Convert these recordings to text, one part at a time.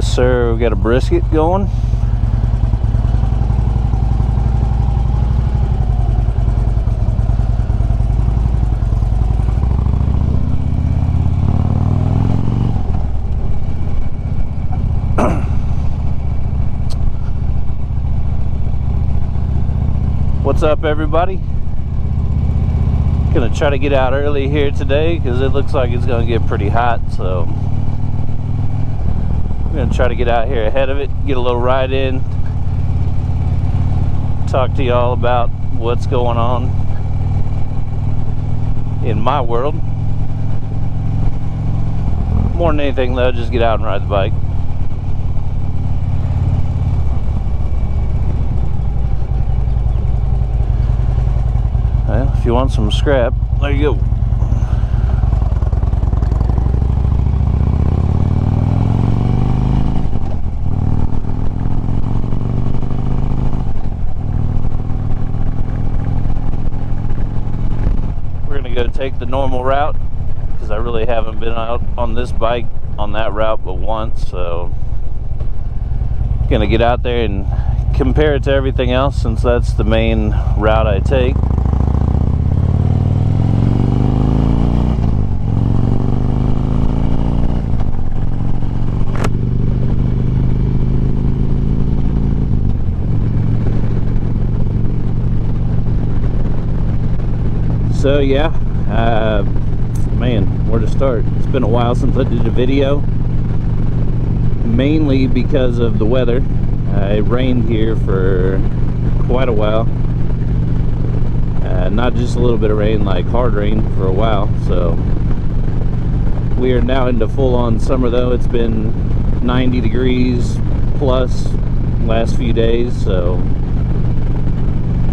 Yes, sir. We got a brisket going. What's up, everybody? Gonna try to get out early here today because it looks like it's gonna get pretty hot, so I'm gonna try to get out here ahead of it, get a little ride in, talk to y'all about what's going on in my world. More than anything though, just get out and ride the bike. Well, if you want some scrap, there you go. We're gonna go take the normal route because I really haven't been out on this bike on that route but once, so gonna get out there and compare it to everything else since that's the main route I take. So yeah, man, where to start? It's been a while since I did a video, mainly because of the weather. It rained here for quite a while, not just a little bit of rain, like hard rain for a while. So we are now into full-on summer though. It's been 90 degrees plus last few days, so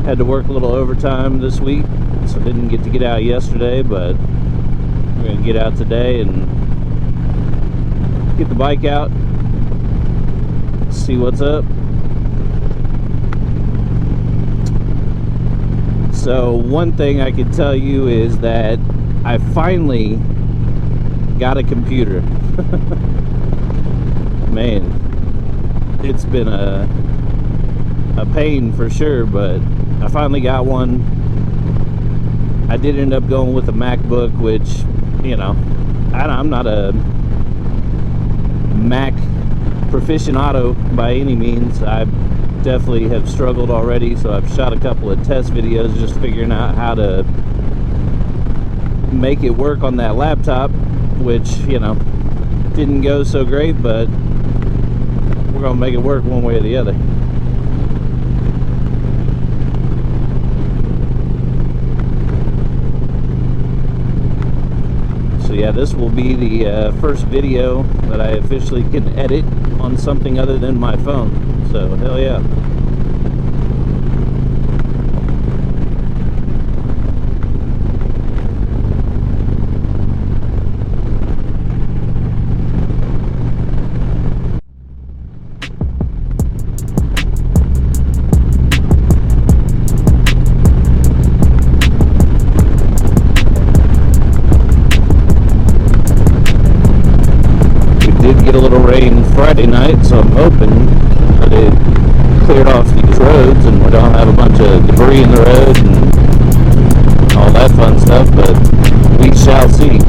had to work a little overtime this week. So didn't get to get out yesterday, but we're gonna get out today and get the bike out, see what's up. So one thing I can tell you is that I finally got a computer. Man, it's been a pain for sure, but I finally got one. I did end up going with a MacBook, which, you know, I'm not a Mac aficionado by any means. I definitely have struggled already, so I've shot a couple of test videos just figuring out how to make it work on that laptop, which, you know, didn't go so great, but we're gonna make it work one way or the other. So yeah, this will be the first video that I officially can edit on something other than my phone. So hell yeah. Get a little rain Friday night, so I'm hoping that it cleared off these roads and we don't have a bunch of debris in the road and all that fun stuff, but we shall see.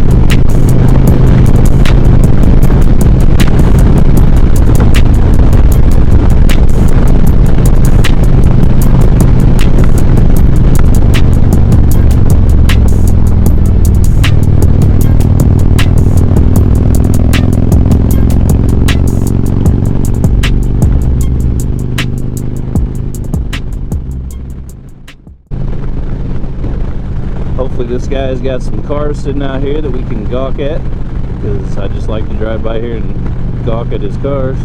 Hopefully this guy's got some cars sitting out here that we can gawk at, because I just like to drive by here and gawk at his cars.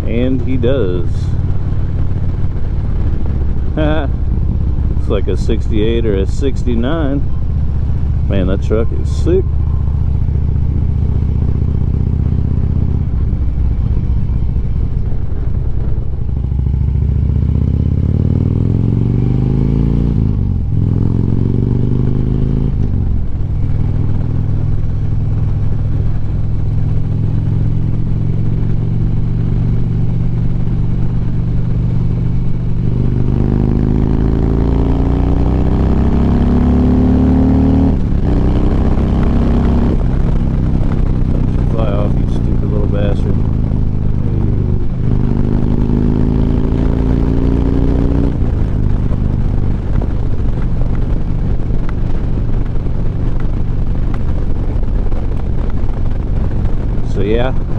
And he does. It's like a 68 or a 69. Man, that truck is sick.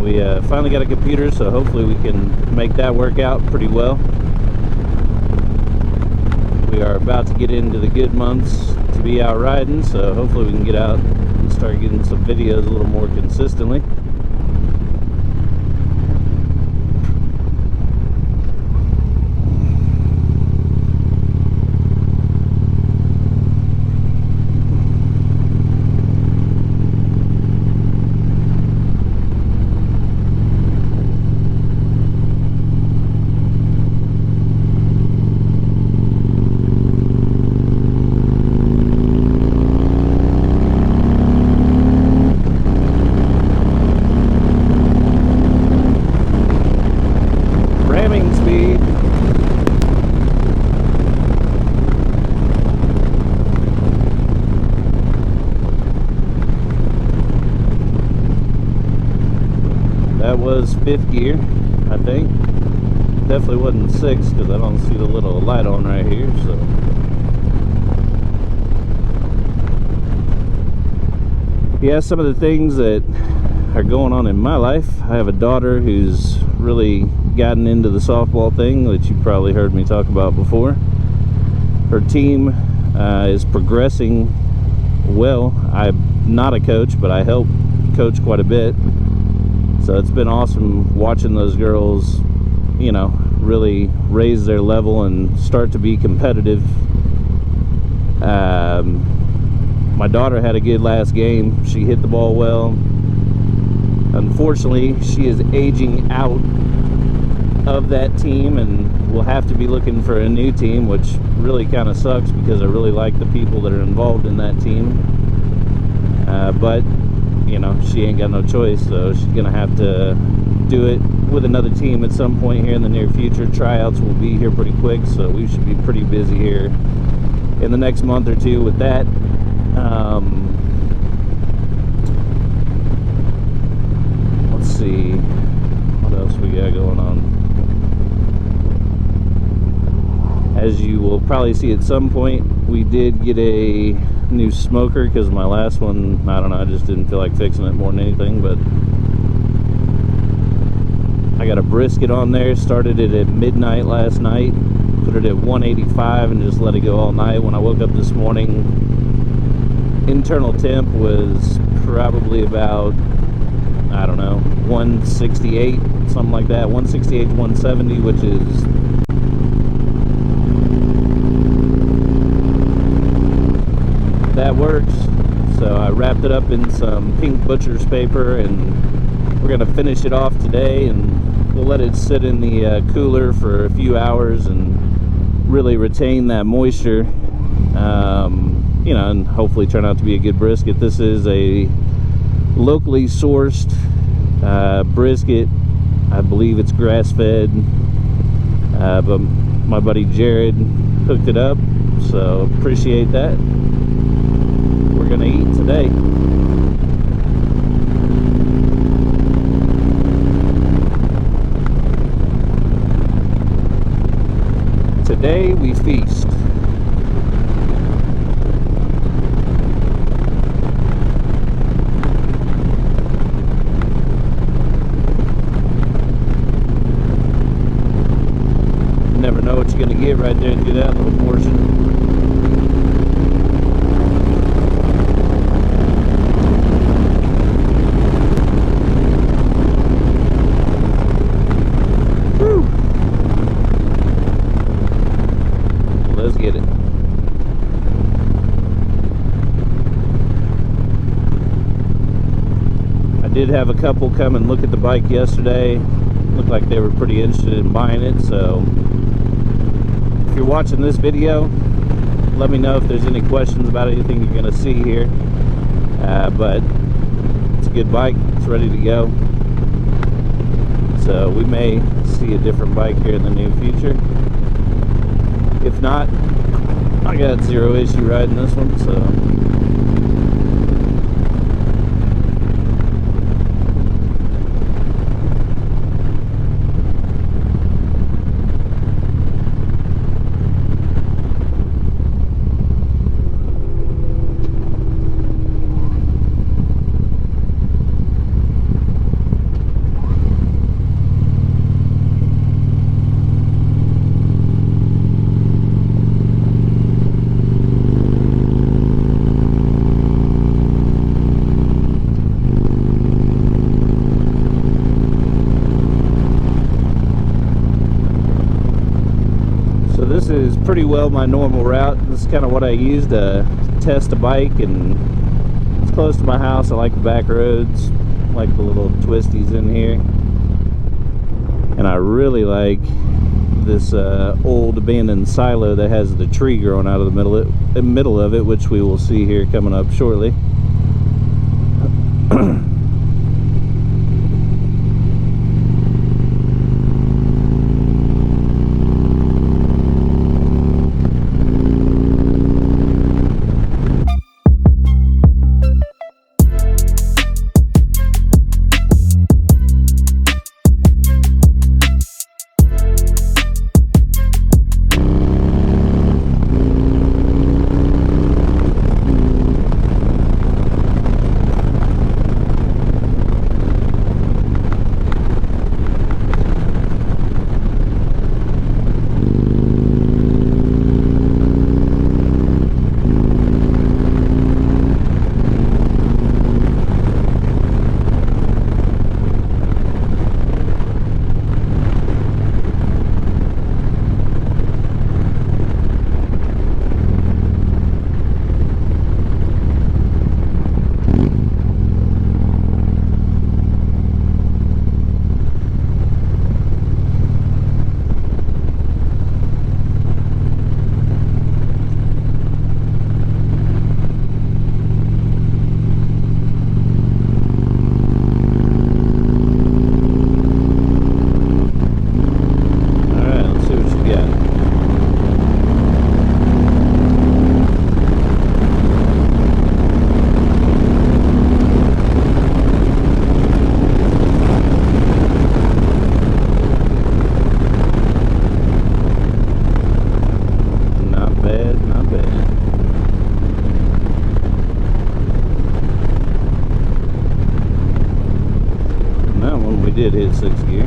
We finally got a computer, so hopefully we can make that work out pretty well. We are about to get into the good months to be out riding, so hopefully we can get out and start getting some videos a little more consistently. That was 5th gear, I think. Definitely wasn't 6th because I don't see the little light on right here. So yeah, some of the things that are going on in my life. I have a daughter who's really gotten into the softball thing that you probably heard me talk about before. Her team is progressing well. I'm not a coach, but I help coach quite a bit. So it's been awesome watching those girls, you know, really raise their level and start to be competitive. My daughter had a good last game. She hit the ball well. Unfortunately, she is aging out of that team and will have to be looking for a new team, which really kind of sucks because I really like the people that are involved in that team. But you know, she ain't got no choice, so she's gonna have to do it with another team at some point here in the near future. Tryouts will be here pretty quick, so we should be pretty busy here in the next month or two with that. Let's see what else we got going on. As you will probably see at some point, we did get a new smoker because my last one, I don't know, I just didn't feel like fixing it more than anything. But I got a brisket on there, started it at midnight last night, put it at 185 and just let it go all night. When I woke up this morning, internal temp was probably about, I don't know, 168, something like that, 168 to 170, which is that works. So I wrapped it up in some pink butcher's paper and we're gonna finish it off today, and we'll let it sit in the cooler for a few hours and really retain that moisture, you know, and hopefully turn out to be a good brisket. This is a locally sourced brisket. I believe it's grass-fed, but my buddy Jared hooked it up, so appreciate that. We're gonna eat today. Today we feast. You never know what you're gonna get right there through that little portion. Did have a couple come and look at the bike yesterday. Looked like they were pretty interested in buying it, so if you're watching this video, let me know if there's any questions about anything you're going to see here. But it's a good bike, it's ready to go, so we may see a different bike here in the near future. If not, I got zero issue riding this one, so This is pretty well my normal route. This is kind of what I use to test a bike, and it's close to my house. I like the back roads, I like the little twisties in here, and I really like this old abandoned silo that has the tree growing out of the middle of it, which we will see here coming up shortly. Did hit 6th gear.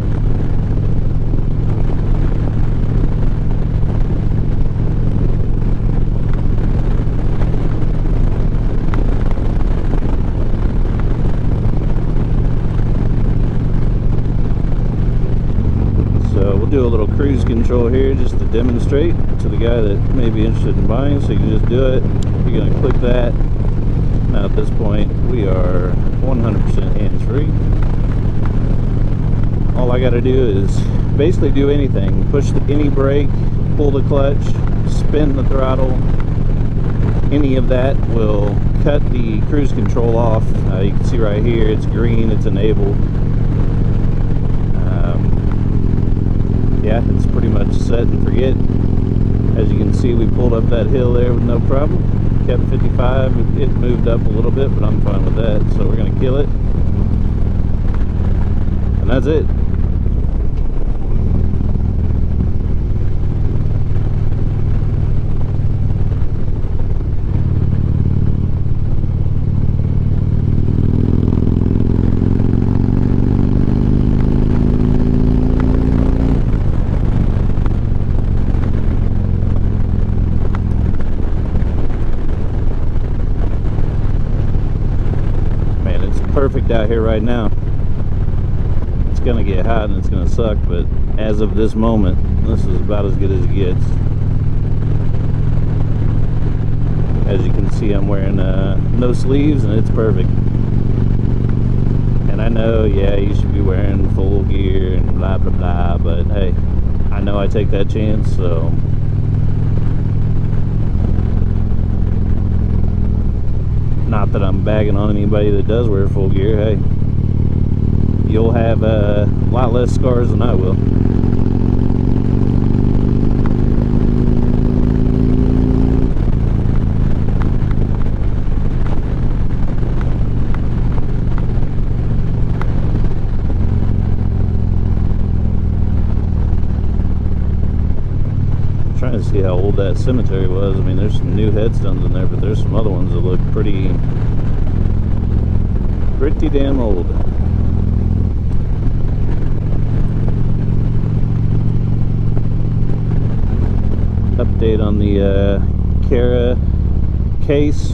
So we'll do a little cruise control here just to demonstrate to the guy that may be interested in buying. So you can just do it. You're going to click that. Now at this point we are 100% hands-free. All I got to do is basically do anything. Push any brake, pull the clutch, spin the throttle. Any of that will cut the cruise control off. You can see right here it's green, it's enabled. Yeah, it's pretty much set and forget. As you can see, we pulled up that hill there with no problem. Kept 55, it moved up a little bit, but I'm fine with that. So we're going to kill it. And that's it. Perfect out here right now. It's gonna get hot and it's gonna suck, but as of this moment, this is about as good as it gets. As you can see, I'm wearing no sleeves and it's perfect. And I know, yeah, you should be wearing full gear and blah blah blah, but hey, I know I take that chance, so not that I'm bagging on anybody that does wear full gear. Hey, you'll have a lot less scars than I will. I'm trying to see how old that cemetery was. I mean, there's some new headstones in there, but there's some other ones that look pretty damn old. Update on the Kara case.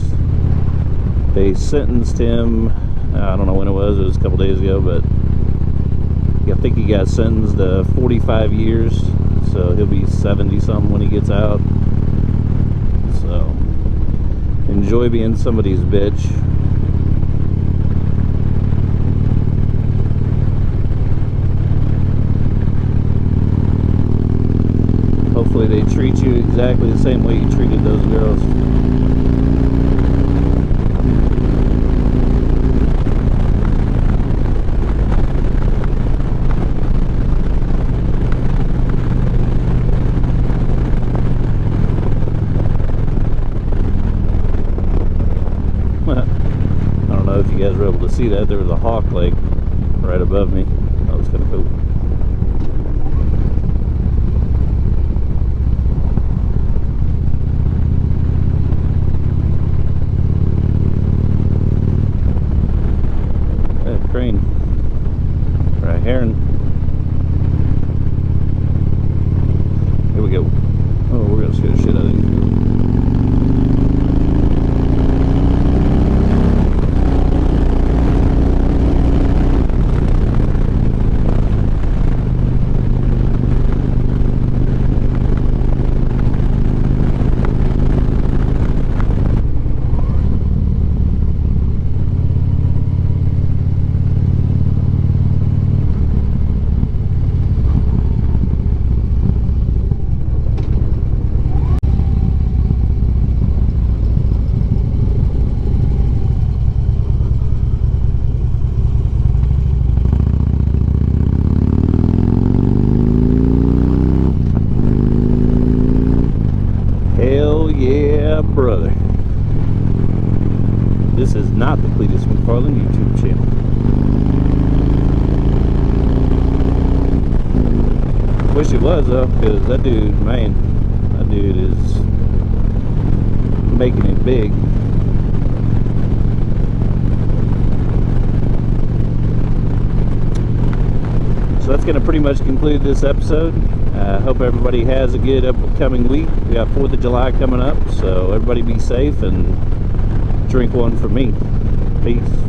They sentenced him, I don't know when it was a couple days ago, but I think he got sentenced to 45 years. so he'll be 70 something when he gets out. So enjoy being somebody's bitch. Hopefully they treat you exactly the same way you treated those girls. I don't know if you guys were able to see that. There was a hawk like right above me. That was kind of cool. Crane. Right here. Here we go. Oh, we're gonna scare the shit out of these people. Yeah, brother. This is not the Cletus McFarland YouTube channel. Wish it was though, because that dude, man, that dude is making it big. So that's going to pretty much conclude this episode. Hope everybody has a good upcoming week. We got 4th of July coming up, so everybody be safe and drink one for me. Peace.